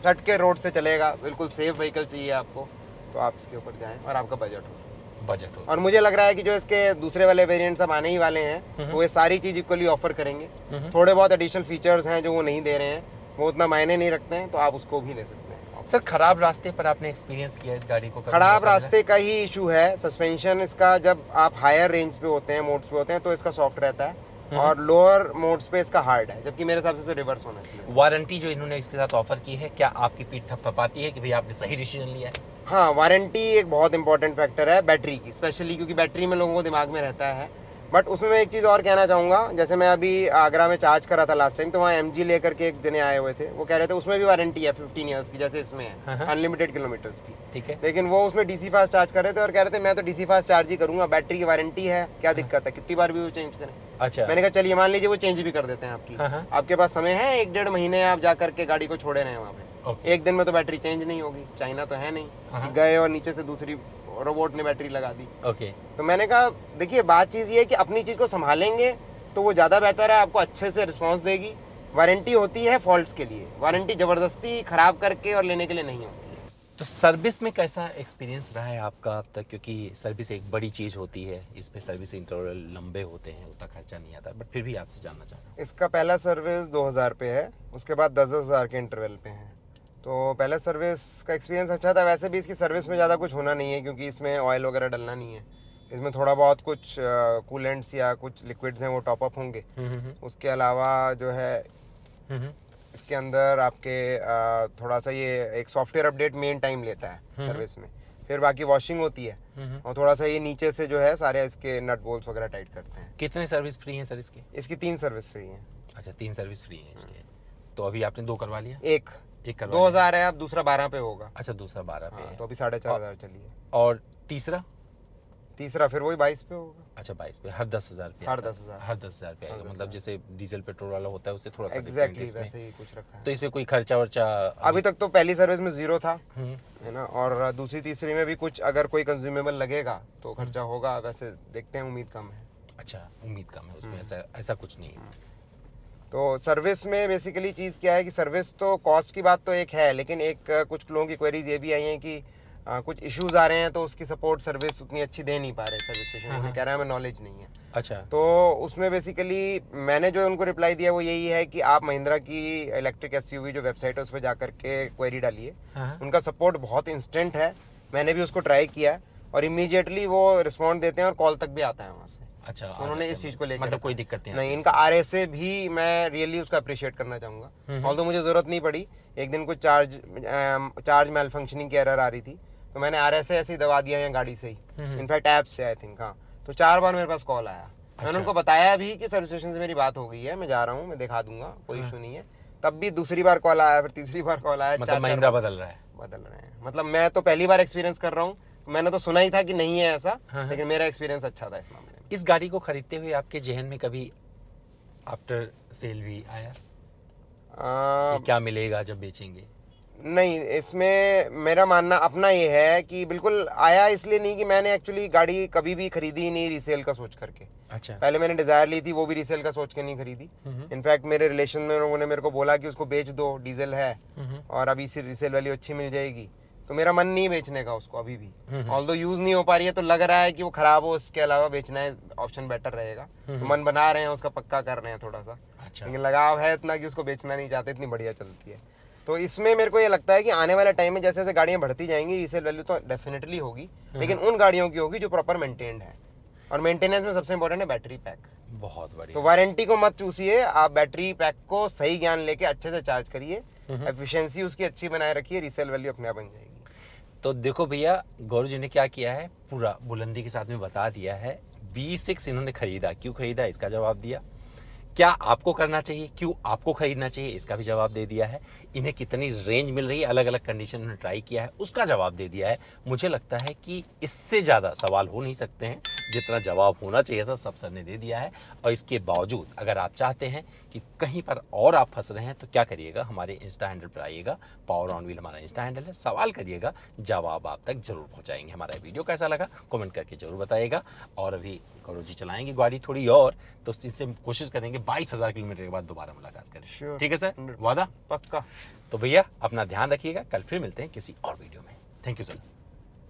सट के रोड से चलेगा, बिल्कुल सेफ व्हीकल चाहिए आपको, तो आप इसके ऊपर जाएं और आपका बजट हो। और मुझे लग रहा है कि जो इसके दूसरे वाले वेरिएंट्स अब आने ही वाले हैं, वो ये सारी चीज़ इक्वली ऑफर करेंगे। थोड़े बहुत एडिशनल फीचर्स हैं जो वो नहीं दे रहे हैं, वो उतना मायने नहीं रखते हैं, तो आप उसको भी ले सकते हैं। सर खराब रास्ते पर आपने एक्सपीरियंस किया इस गाड़ी को? कभी खराब मौका मिला? रास्ते का ही इशू है। सस्पेंशन इसका जब आप हायर रेंज पे होते हैं, मोड्स पे होते हैं, तो इसका सॉफ्ट रहता है और लोअर मोड्स पे इसका हार्ड है, जबकि मेरे हिसाब से रिवर्स होना चाहिए। वारंटी जो इन्होंने इसके साथ ऑफर की है, क्या आपकी पीठ थपथपाती है कि भाई आपने सही डिसीजन लिया है? हाँ, वारंटी एक बहुत इंपॉर्टेंट फैक्टर है बैटरी की, स्पेशली क्योंकि बैटरी में लोगों को दिमाग में रहता है। बट उसमें मैं एक चीज़ और कहना चाहूँगा, जैसे मैं अभी आगरा में चार्ज करा था लास्ट टाइम, तो वहाँ MG लेकर के एक जने आए हुए थे, वो कह रहे थे उसमें भी वारंटी है 15 ईयर्स की, जैसे इसमें है अनलिमिटेड किलोमीटर्स की। ठीक है। लेकिन वो उसमें DC फास्ट चार्ज कर रहे थे और कह रहे थे मैं तो DC फास्ट चार्ज ही करूँगा, बैटरी की वारंटी है, क्या दिक्कत है, कितनी बार भी वो चेंज करें। अच्छा। मैंने कहा चलिए मान लीजिए वो चेंज भी कर देते हैं आपकी, आपके पास समय है 1-1.5 महीने, आप जा करके गाड़ी को छोड़े रहे वहाँ पे। एक दिन में तो बैटरी चेंज नहीं होगी, चाइना तो है नहीं कि गए और नीचे से दूसरी रोबोट ने बैटरी लगा दी। ओके। तो मैंने कहा देखिए बात चीज़ ये है कि अपनी चीज़ को संभालेंगे तो वो ज़्यादा बेहतर है, आपको अच्छे से रिस्पॉन्स देगी। वारंटी होती है फॉल्ट्स के लिए, वारंटी ज़बरदस्ती ख़राब करके और लेने के लिए नहीं होती है। तो सर्विस में कैसा एक्सपीरियंस रहा है आपका अब तक? क्योंकि सर्विस एक बड़ी चीज़ होती है, इसमें सर्विस इंटरवल लंबे होते हैं, उतना खर्चा नहीं आता, बट फिर भी आपसे जानना चाह रहा हूँ। इसका पहला सर्विस 2000 पे है, उसके बाद 10,000 के इंटरवल पे है। तो पहले सर्विस का एक्सपीरियंस अच्छा था। वैसे भी इसकी सर्विस में ज़्यादा कुछ होना नहीं है, क्योंकि इसमें ऑयल वगैरह डलना नहीं है। इसमें थोड़ा बहुत कुछ कूलेंट्स या कुछ लिक्विड्स हैं वो टॉप अप होंगे। उसके अलावा जो है इसके अंदर आपके थोड़ा सा ये एक सॉफ्टवेयर अपडेट मेन टाइम लेता है सर्विस में, फिर बाकी वॉशिंग होती है और थोड़ा सा ये नीचे से जो है सारे इसके नट बोल्ट्स वगैरह टाइट करते हैं। कितने सर्विस फ्री हैं सर इसके? इसकी 3 सर्विस फ्री हैं। अच्छा, 3 सर्विस फ्री हैं इसके। तो अभी आपने 2 करवा लिया? एक करवा 2000 है, अब दूसरा 12 पे होगा। अच्छा, दूसरा 12 पे है। तो अभी 4,500 चली है। और तीसरा फिर वही 22 पे होगा। अच्छा, 22 पे। हर 10,000 पे हर 10,000 हर 10,000 पे आएगा। मतलब जैसे डीजल पेट्रोल वाला होता है उससे थोड़ा सा एग्जैक्टली वैसे ही कुछ रखा है। तो इसमें कोई खर्चा वर्चा अभी तक तो पहली सर्विस में 0 था, है ना, और दूसरी तीसरी में भी कुछ अगर कोई कंज्यूमेबल लगेगा तो खर्चा होगा। वैसे देखते हैं, उम्मीद कम है। अच्छा, उम्मीद कम है उसमें, ऐसा कुछ नहीं है। तो सर्विस में बेसिकली चीज़ क्या है कि सर्विस तो कॉस्ट की बात तो एक है, लेकिन एक कुछ लोगों की क्वेरीज ये भी आई हैं कि कुछ इश्यूज आ रहे हैं तो उसकी सपोर्ट सर्विस उतनी अच्छी दे नहीं पा रहे सर्विस स्टेशन। उन्हें कह रहा है हमें नॉलेज नहीं है। अच्छा। तो उसमें बेसिकली मैंने जो उनको रिप्लाई दिया वो यही है कि आप महिंद्रा की इलेक्ट्रिक SUV जो वेबसाइट है उस पर जा करके क्वेरी डालिए। उनका सपोर्ट बहुत इंस्टेंट है, मैंने भी उसको ट्राई किया और इमीडिएटली वो रिस्पॉन्ड देते हैं और कॉल तक भी आता है वहाँ से। अच्छा, उन्होंने इस चीज़ को लेकर मतलब कोई दिक्कत नहीं। इनका RSA भी मैं रियली उसका अप्रिशिएट करना चाहूँगा। ऑल्दो मुझे ज़रूरत नहीं पड़ी, एक दिन कुछ चार्ज मैल फंक्शनिंग की एरर आ रही थी तो मैंने RSA ऐसे ही दबा दिया है गाड़ी से ही, इनफैक्ट ऐप से आई थिंक। हाँ, तो 4 बार मेरे पास कॉल आया। मैंने उनको बताया भी कि सर्विस स्टेशन से मेरी बात हो गई है, मैं जा रहा हूँ, मैं दिखा दूंगा, कोई इशू नहीं है। तब भी दूसरी बार कॉल आया, फिर तीसरी बार कॉल आया। मतलब महिंद्रा बदल रहे हैं। मतलब मैं तो पहली बार एक्सपीरियंस कर रहा हूँ, मैंने तो सुना ही था कि नहीं है ऐसा, लेकिन मेरा एक्सपीरियंस अच्छा था इस मामले में। इस गाड़ी को खरीदते हुए आपके जहन में कभी आफ्टर सेल भी आया कि क्या मिलेगा जब बेचेंगे? नहीं, इसमें मेरा मानना अपना ये है कि बिल्कुल आया इसलिए नहीं कि मैंने एक्चुअली गाड़ी कभी भी खरीदी ही नहीं रीसेल का सोच करके। अच्छा। पहले मैंने डिजायर ली थी, वो भी रीसेल का सोच के नहीं खरीदी। इनफैक्ट मेरे रिलेशन में लोगों ने मेरे को बोला कि उसको बेच दो, डीजल है और अभी से रीसेल वैल्यू अच्छी मिल जाएगी। तो मेरा मन नहीं बेचने का उसको अभी भी, ऑल्दो यूज नहीं हो पा रही है तो लग रहा है कि वो खराब हो, उसके अलावा बेचना है ऑप्शन बेटर रहेगा। तो मन बना रहे हैं, उसका पक्का कर रहे हैं थोड़ा सा। अच्छा। लेकिन लगाव है इतना कि उसको बेचना नहीं चाहते, इतनी बढ़िया चलती है। तो इसमें मेरे को ये लगता है कि आने वाले टाइम में जैसे जैसे गाड़ियां बढ़ती जाएंगी रीसेल वैल्यू तो डेफिनेटली होगी, लेकिन उन गाड़ियों की होगी जो प्रॉपर मेंटेन्ड है। और मेंटेनेंस में सबसे इंपॉर्टेंट है बैटरी पैक। बहुत बढ़िया। तो वारंटी को मत चूसिए, आप बैटरी पैक को सही ज्ञान लेके अच्छे से चार्ज करिए, एफिशिएंसी उसकी अच्छी बनाए रखिए, रीसेल वैल्यू अपने आप बन जाएगी। तो देखो भैया, गौरव जी ने क्या किया है, पूरा बुलंदी के साथ में बता दिया है। B6 इन्होंने खरीदा, क्यों खरीदा इसका जवाब दिया। क्या आपको करना चाहिए, क्यों आपको खरीदना चाहिए इसका भी जवाब दे दिया है। इन्हें कितनी रेंज मिल रही है, अलग अलग कंडीशन में ट्राई किया है, उसका जवाब दे दिया है। मुझे लगता है कि इससे ज़्यादा सवाल हो नहीं सकते हैं, जितना जवाब होना चाहिए था सब सर ने दे दिया है। और इसके बावजूद अगर आप चाहते हैं कि कहीं पर और आप फंस रहे हैं तो क्या करिएगा, हमारे इंस्टा हैंडल पर आइएगा, पावर ऑन व्हील हमारा इंस्टा हैंडल है, सवाल करिएगा, जवाब आप तक जरूर पहुंचाएंगे। हमारा वीडियो कैसा लगा कमेंट करके जरूर बताइएगा। और अभी गौरव जी चलाएंगे गाड़ी थोड़ी और, तो इससे कोशिश करेंगे 22,000 किलोमीटर के बाद दोबारा मुलाकात करें। ठीक है सर, वादा पक्का। तो भैया अपना ध्यान रखिएगा, कल फिर मिलते हैं किसी और वीडियो में। Thank you sir.